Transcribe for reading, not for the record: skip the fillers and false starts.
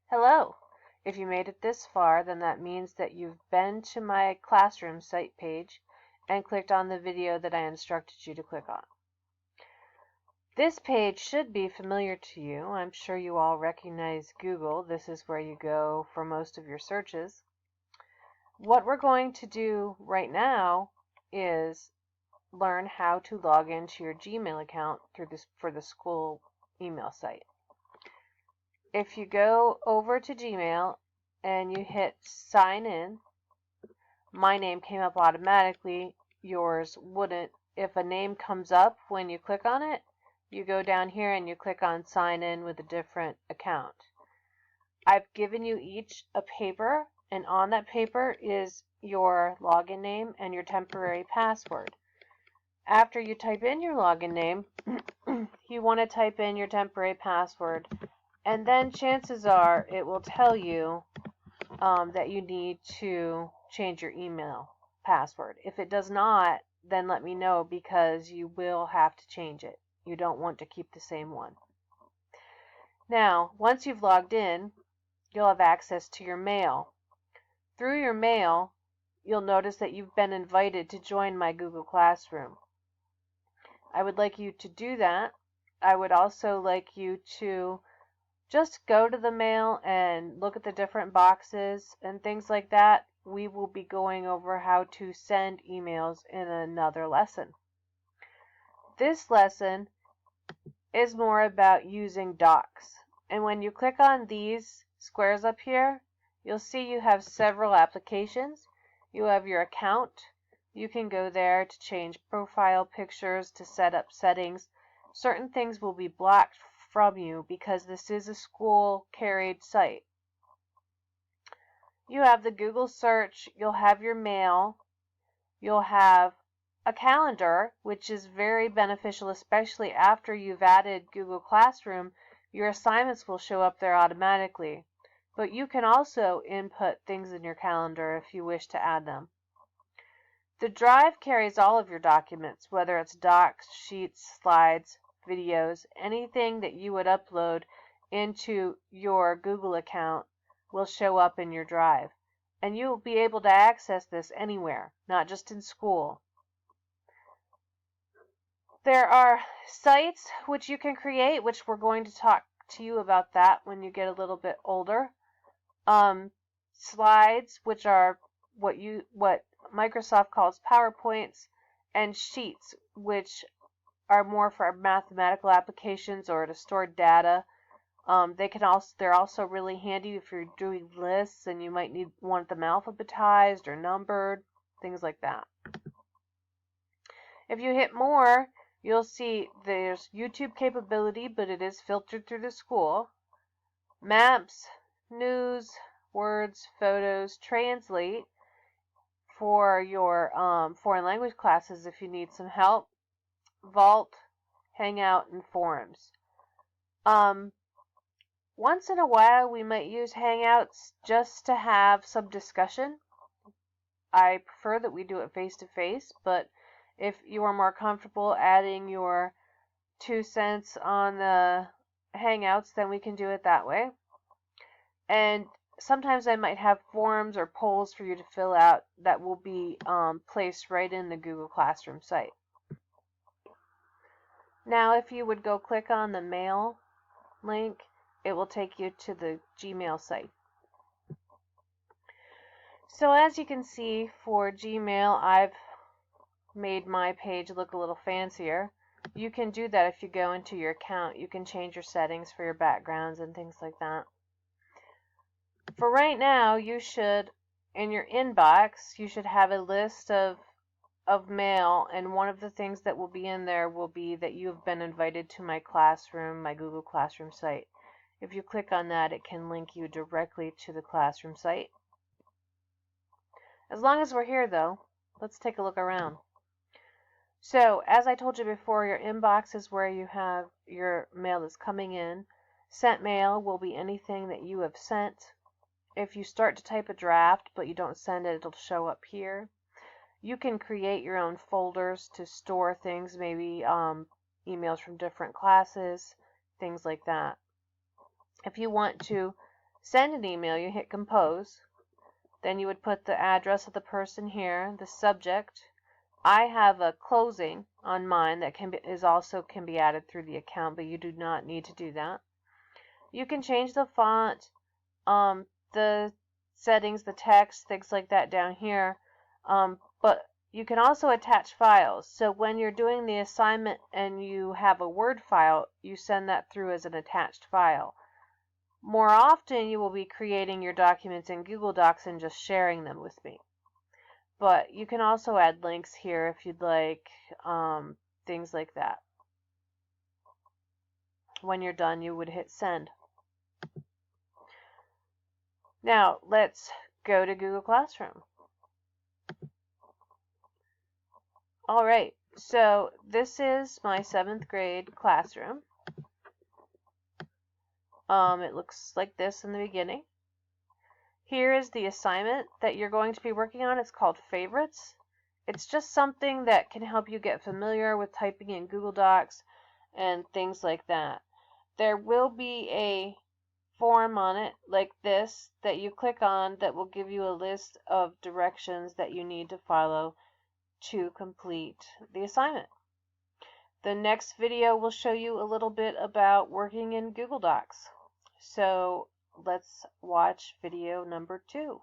Hello! If you made it this far, then that means that you've been to my classroom site page and clicked on the video that I instructed you to click on. This page should be familiar to you. I'm sure you all recognize Google. This is where you go for most of your searches. What we're going to do right now is learn how to log into your Gmail account for the school email site. If you go over to Gmail and you hit sign in, my name came up automatically, yours wouldn't. If a name comes up when you click on it, you go down here and you click on sign in with a different account. I've given you each a paper, and on that paper is your login name and your temporary password. After you type in your login name, you want to type in your temporary password, and then chances are it will tell you that you need to change your email password. If it does not, then let me know, because you will have to change it. You don't want to keep the same one. Now, once you've logged in, you'll have access to your mail. Through your mail, you'll notice that you've been invited to join my Google Classroom. I would like you to do that. I would also like you to just go to the mail and look at the different boxes and things like that. We will be going over how to send emails in another lesson. This lesson is more about using docs. And when you click on these squares up here, you'll see you have several applications. You have your account. You can go there to change profile pictures, to set up settings. Certain things will be blocked from you because this is a school carried site. You have the Google search, you'll have your mail, you'll have a calendar, which is very beneficial, especially after you've added Google Classroom. Your assignments will show up there automatically, but you can also input things in your calendar if you wish to add them. The drive carries all of your documents, whether it's docs, sheets, slides, videos, anything that you would upload into your Google account will show up in your drive. And you will be able to access this anywhere, not just in school. There are sites which you can create, which we're going to talk to you about that when you get a little bit older. Slides, which are what Microsoft calls PowerPoints, and sheets, which are more for mathematical applications or to store data. They're also really handy if you're doing lists and you might want them alphabetized or numbered, things like that. If you hit more, you'll see there's YouTube capability, but it is filtered through the school. Maps, news, words, photos, translate for your foreign language classes if you need some help. Vault, Hangout, and Forums. Once in a while we might use Hangouts just to have some discussion. I prefer that we do it face to face, but if you are more comfortable adding your 2 cents on the Hangouts, then we can do it that way. And sometimes I might have forums or polls for you to fill out that will be placed right in the Google Classroom site. Now, if you would go click on the mail link, it will take you to the Gmail site. So as you can see, for Gmail, I've made my page look a little fancier. You can do that if you go into your account. You can change your settings for your backgrounds and things like that. For right now, you should, in your inbox, you should have a list of mail, and one of the things that will be in there will be that you have been invited to my classroom, my Google Classroom site. If you click on that, it can link you directly to the classroom site. As long as we're here, though, let's take a look around. So, as I told you before, your inbox is where you have your mail that's coming in. Sent mail will be anything that you have sent. If you start to type a draft but you don't send it, it'll show up here. You can create your own folders to store things, maybe emails from different classes, things like that. If you want to send an email, you hit compose. Then you would put the address of the person here, the subject. I have a closing on mine that can be added through the account, but you do not need to do that. You can change the font, the settings, the text, things like that down here. But you can also attach files. So when you're doing the assignment and you have a Word file, you send that through as an attached file. More often, you will be creating your documents in Google Docs and just sharing them with me. But you can also add links here if you'd like, things like that. When you're done, you would hit send. Now, let's go to Google Classroom. All right, so this is my 7th grade classroom. It looks like this in the beginning. Here is the assignment that you're going to be working on. It's called Favorites. It's just something that can help you get familiar with typing in Google Docs and things like that. There will be a form on it like this that you click on that will give you a list of directions that you need to follow to complete the assignment. The next video will show you a little bit about working in Google Docs. So let's watch video number 2.